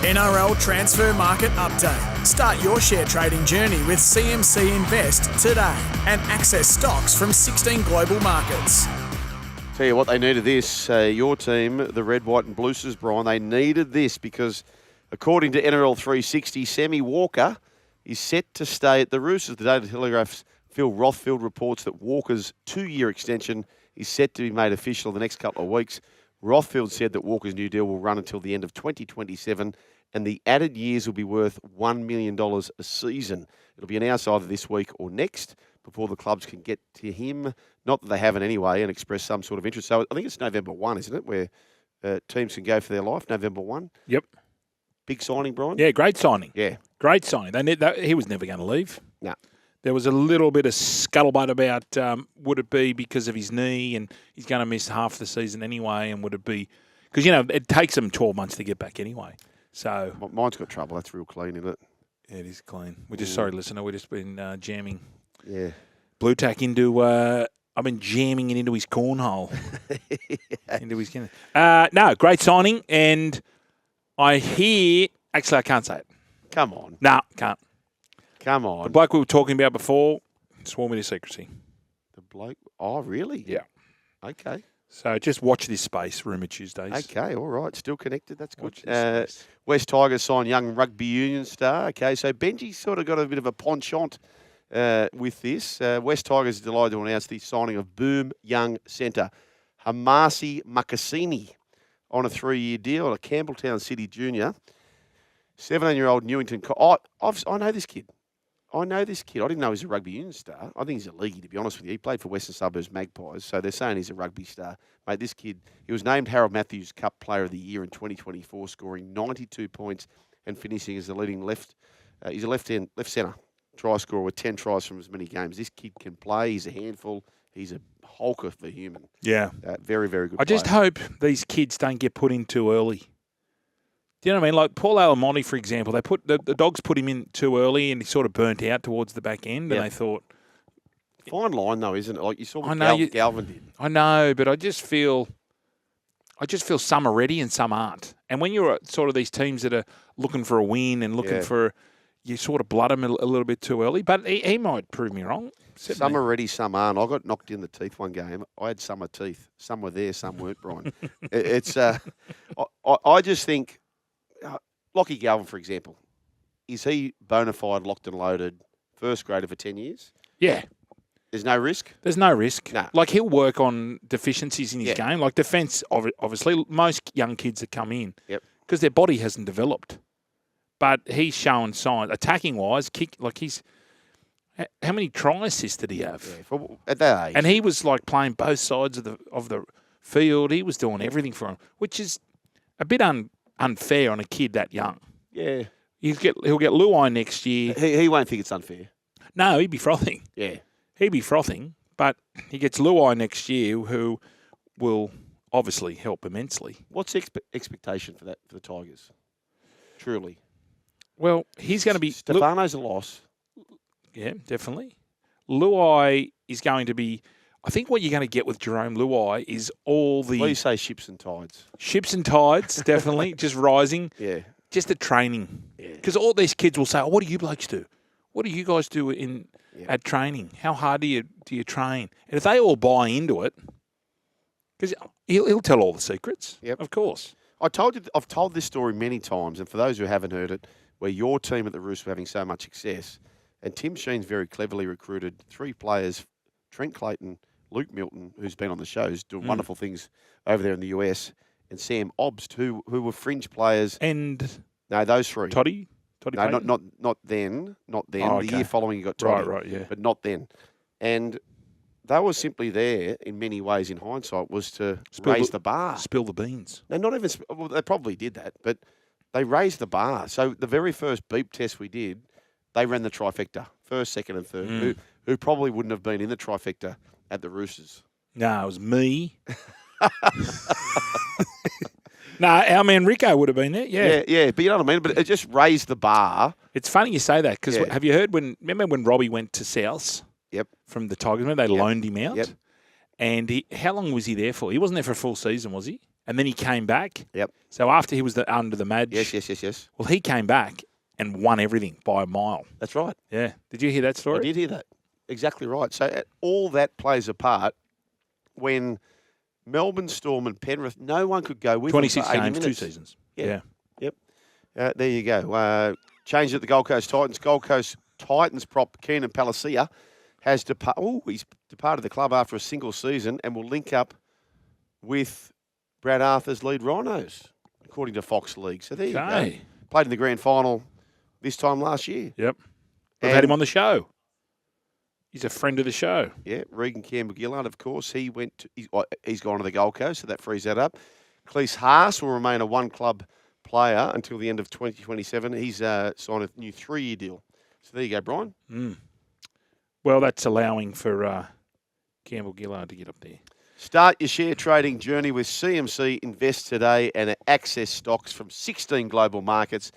NRL Transfer Market Update. Start your share trading journey with CMC Invest today and access stocks from 16 global markets. Tell you what, they needed this. Your team, the Red, White and Bluesters, Brian, they needed this because according to NRL 360, Sam Walker is set to stay at the Roosters. The Daily Telegraph's Phil Rothfield reports that Walker's 2-year extension is set to be made official in the next couple of weeks. Rothfield said that Walker's new deal will run until the end of 2027 and the added years will be worth $1 million a season. It'll be announced either this week or next before the clubs can get to him. Not that they haven't anyway and express some sort of interest. So I think it's November 1, isn't it, where teams can go for their life, November 1? Yep. Big signing, Brian? Yeah, great signing. Yeah. Great signing. He was never going to leave. No. There was a little bit of scuttlebutt about would it be because of his knee and he's going to miss half the season anyway, and would it be – because, it takes him 12 months to get back anyway. So mine's got trouble. That's real clean, isn't it? Yeah, it is clean. We're just sorry, listener. We've just been jamming Blue Tack into I've been jamming it into his cornhole. Into his no, great signing, and I hear – actually, I can't say it. Come on. No, can't. Come on. The bloke we were talking about before swore me to secrecy. The bloke? Oh, really? Yeah. Okay. So just watch this space, Rumour Tuesdays. Okay, all right. Still connected. That's good. Wests Tigers signed young rugby union star. Okay, so Benji's sort of got a bit of a penchant with this. Wests Tigers is delighted to announce the signing of boom young centre Hamasi Makasini on a 3-year deal at a Campbelltown City junior. 17-year-old Newington. I know this kid. I didn't know he was a rugby union star. I think he's a leaguey, to be honest with you. He played for Western Suburbs Magpies, so they're saying he's a rugby star. Mate, this kid, he was named Harold Matthews Cup Player of the Year in 2024, scoring 92 points and finishing as the leading he's a left centre try scorer with 10 tries from as many games. This kid can play. He's a handful. He's a hulker for human. Yeah. Very, very good I just player. hope these kids don't get put in too early. Do you know what I mean? Like Paul Alamonte, for example, they put the Dogs put him in too early and he sort of burnt out towards the back end, and they thought... Fine line, though, isn't it? Like you saw what Galvin did. I know, but I just feel some are ready and some aren't. And when you're at sort of these teams that are looking for a win and looking for... You sort of blood him a little bit too early, but he might prove me wrong. Some are ready, some aren't. I got knocked in the teeth one game. I had summer teeth. Some were there, some weren't, Brian. I just think... Lockie Galvin, for example, is he bona fide, locked and loaded, first grader for 10 years? Yeah. There's no risk? There's no risk. No. Like, he'll work on deficiencies in his game. Like, defence, obviously, most young kids that come in, because their body hasn't developed. But he's showing signs, attacking-wise, how many try assists did he have? Yeah, at that age. And he was, like, playing both sides of the field. He was doing everything for him, which is a bit unfair on a kid that young. Yeah. He'll get Luai next year. He won't think it's unfair. No, he'd be frothing. Yeah. He'd be frothing, but he gets Luai next year who will obviously help immensely. What's the expectation for the Tigers? Truly. Well, he's going to be... Stefano's a loss. Yeah, definitely. Luai is going to be... I think what you're going to get with Jerome Luai is all the... What do you say, ships and tides? Ships and tides, definitely, just rising. Yeah. Just the training. Because all these kids will say, oh, what do you blokes do? What do you guys do at training? How hard do you train? And if they all buy into it, because he'll tell all the secrets, of course. I've told this story many times, and for those who haven't heard it, where your team at the Roosters were having so much success, and Tim Sheen's very cleverly recruited 3 players, Trent Clayton, Luke Milton, who's been on the shows, doing wonderful things over there in the US, and Sam Obst, who were fringe players. And no, those 3. Toddy? No, not then. Not then. Oh, okay. The year following you got Toddy. Right, yeah. But not then. And they were simply there, in many ways, in hindsight, was to raise the bar. Spill the beans. No, not even. Well, they probably did that, but they raised the bar. So the very first beep test we did, they ran the trifecta, first, second, and third, who probably wouldn't have been in the trifecta at the Roosters. No, it was me. No, our man Rico would have been there. Yeah. But you know what I mean? But it just raised the bar. It's funny you say that because have you heard remember when Robbie went to South? Yep. From the Tigers, remember they loaned him out? Yep. And how long was he there for? He wasn't there for a full season, was he? and then he came back. Yep. So after he was under the Madge. Yes. Well, he came back and won everything by a mile. That's right. Yeah. Did you hear that story? I did hear that. Exactly right. So all that plays a part when Melbourne Storm and Penrith, no one could go with 26 them for 80 games, minutes. 2 seasons. Yep. There you go. Change at the Gold Coast Titans. Gold Coast Titans prop Keenan Palacia has he's departed the club after a single season and will link up with Brad Arthur's lead Rhinos, according to Fox League. So there you go. Played in the grand final this time last year. Yep. We've had him on the show. He's a friend of the show. Yeah, Regan Campbell-Gillard, of course. He's gone to the Gold Coast, so that frees that up. Cleese Haas will remain a one-club player until the end of 2027. He's signed a new 3-year deal. So there you go, Brian. Well, that's allowing for Campbell-Gillard to get up there. Start your share trading journey with CMC Invest today and access stocks from 16 global markets.